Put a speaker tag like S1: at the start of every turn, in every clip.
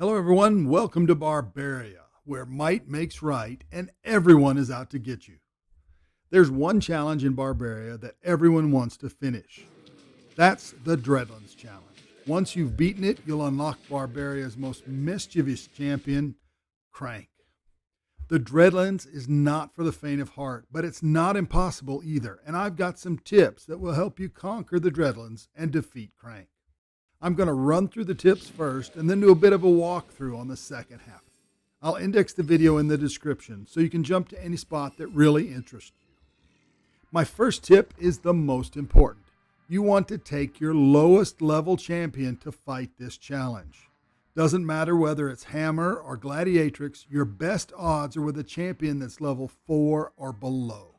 S1: Hello, everyone. Welcome to Barbaria, where might makes right and everyone is out to get you. There's one challenge in Barbaria that everyone wants to finish. That's the Dreadlands challenge. Once you've beaten it, you'll unlock Barbaria's most mischievous champion, Krank. The Dreadlands is not for the faint of heart, but it's not impossible either, and I've got some tips that will help you conquer the Dreadlands and defeat Krank. I'm going to run through the tips first and then do a bit of a walkthrough on the second half. I'll index the video in the description so you can jump to any spot that really interests you. My first tip is the most important. You want to take your lowest level champion to fight this challenge. Doesn't matter whether it's Hammer or Gladiatrix, your best odds are with a champion that's level 4 or below.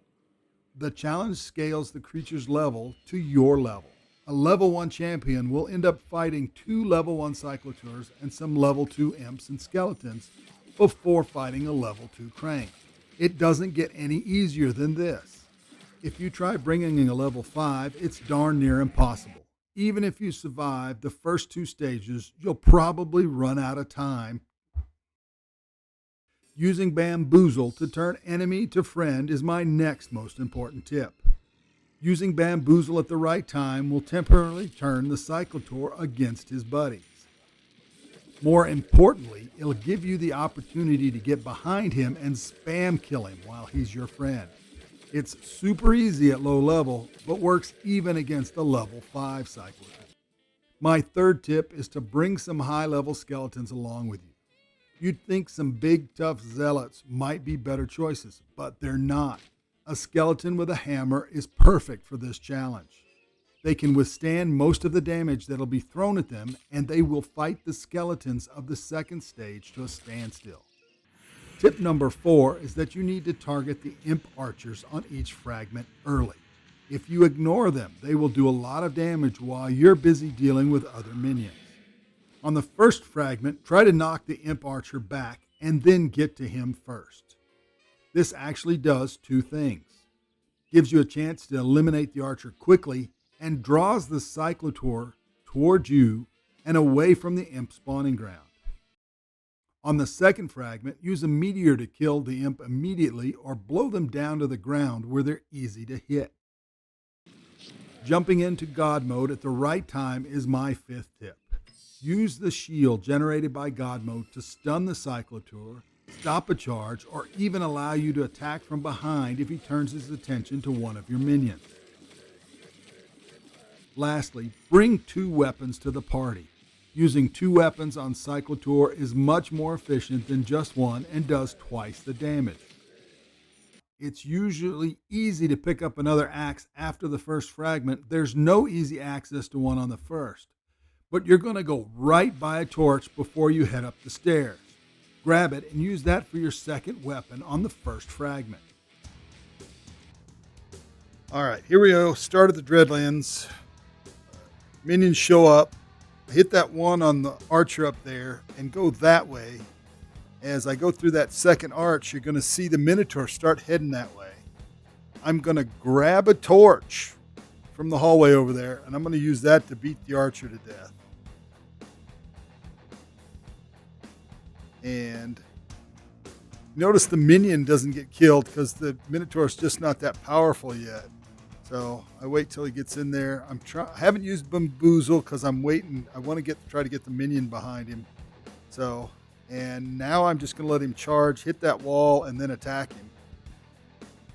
S1: The challenge scales the creature's level to your level. A level 1 champion will end up fighting 2 level 1 Cyclotaurs and some level 2 imps and skeletons before fighting a level 2 Krank. It doesn't get any easier than this. If you try bringing in a level 5, it's darn near impossible. Even if you survive the first 2 stages, you'll probably run out of time. Using Bamboozle to turn enemy to friend is my next most important tip. Using Bamboozle at the right time will temporarily turn the Cyclotaur against his buddies. More importantly, it'll give you the opportunity to get behind him and spam kill him while he's your friend. It's super easy at low level, but works even against a level 5 Cyclotaur. My third tip is to bring some high-level skeletons along with you. You'd think some big, tough zealots might be better choices, but they're not. A skeleton with a hammer is perfect for this challenge. They can withstand most of the damage that'll be thrown at them, and they will fight the skeletons of the second stage to a standstill. Tip number 4 is that you need to target the imp archers on each fragment early. If you ignore them, they will do a lot of damage while you're busy dealing with other minions. On the first fragment, try to knock the imp archer back and then get to him first. This actually does 2 things. Gives you a chance to eliminate the archer quickly and draws the Cyclotaur towards you and away from the imp spawning ground. On the second fragment, use a meteor to kill the imp immediately or blow them down to the ground where they're easy to hit. Jumping into God mode at the right time is my 5th tip. Use the shield generated by God mode to stun the Cyclotaur, stop a charge, or even allow you to attack from behind if he turns his attention to one of your minions. Lastly, bring 2 weapons to the party. Using 2 weapons on Cyclotaur is much more efficient than just one and does twice the damage. It's usually easy to pick up another axe after the first fragment. There's no easy access to one on the first, but you're going to go right by a torch before you head up the stairs. Grab it and use that for your second weapon on the first fragment. All right, here we go. Start of the Dreadlands. Minions show up. Hit that one on the archer up there and go that way. As I go through that second arch, you're going to see the Minotaur start heading that way. I'm going to grab a torch from the hallway over there, and I'm going to use that to beat the archer to death. And notice the minion doesn't get killed because the Minotaur is just not that powerful yet. So I wait till he gets in there. I haven't used Bamboozle because I'm waiting. I want to try to get the minion behind him. And now I'm just going to let him charge, hit that wall, and then attack him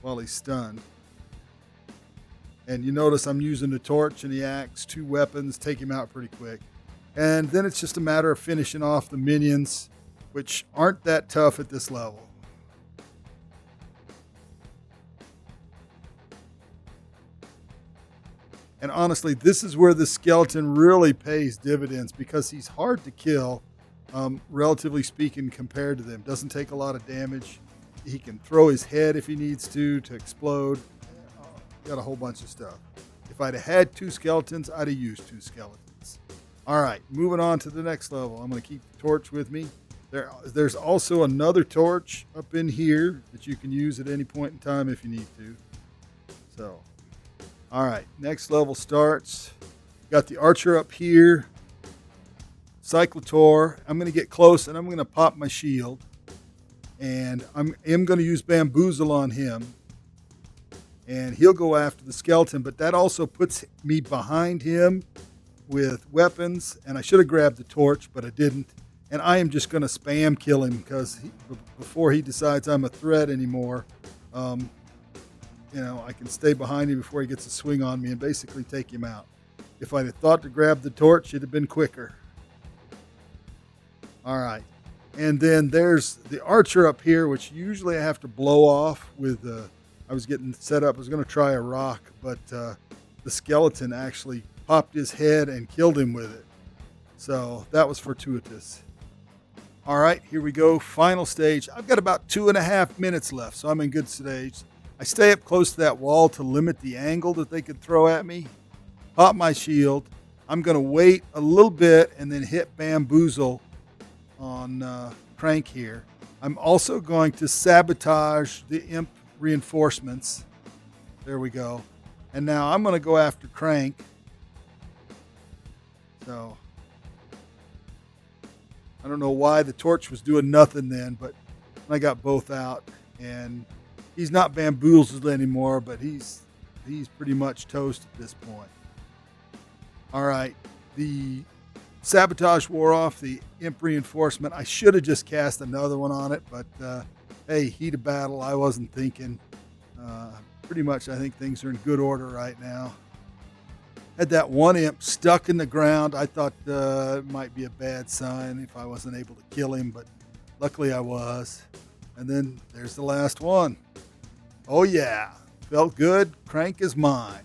S1: while he's stunned. And you notice I'm using the torch and the axe, 2 weapons, take him out pretty quick. And then it's just a matter of finishing off the minions, which aren't that tough at this level. And honestly, this is where the skeleton really pays dividends because he's hard to kill, relatively speaking, compared to them. Doesn't take a lot of damage. He can throw his head if he needs to explode. Got a whole bunch of stuff. If I'd have had 2 skeletons, I'd have used 2 skeletons. All right, moving on to the next level. I'm going to keep the torch with me. There's also another torch up in here that you can use at any point in time if you need to. So, all right, next level starts. Got the archer up here. Cyclotaur. I'm going to get close and I'm going to pop my shield. And I am going to use Bamboozle on him. And he'll go after the skeleton, but that also puts me behind him with weapons. And I should have grabbed the torch, but I didn't. And I am just going to spam kill him because before he decides I'm a threat anymore, I can stay behind him before he gets a swing on me and basically take him out. If I'd have thought to grab the torch, it'd have been quicker. All right. And then there's the archer up here, which usually I have to blow off with, I was getting set up. I was going to try a rock, but the skeleton actually popped his head and killed him with it. So that was fortuitous. All right, here we go. Final stage. I've got about 2.5 minutes left, so I'm in good stage. I stay up close to that wall to limit the angle that they could throw at me. Pop my shield. I'm going to wait a little bit and then hit Bamboozle on Krank here. I'm also going to sabotage the Imp reinforcements. There we go. And now I'm going to go after Krank. So I don't know why the torch was doing nothing then, but I got both out. And he's not bamboozled anymore, but he's pretty much toast at this point. All right, the sabotage wore off, the Imp reinforcement. I should have just cast another one on it, but hey, heat of battle, I wasn't thinking. Pretty much I think things are in good order right now. Had that one imp stuck in the ground. I thought it might be a bad sign if I wasn't able to kill him, but luckily I was. And then there's the last one. Oh yeah, felt good. Krank is mine.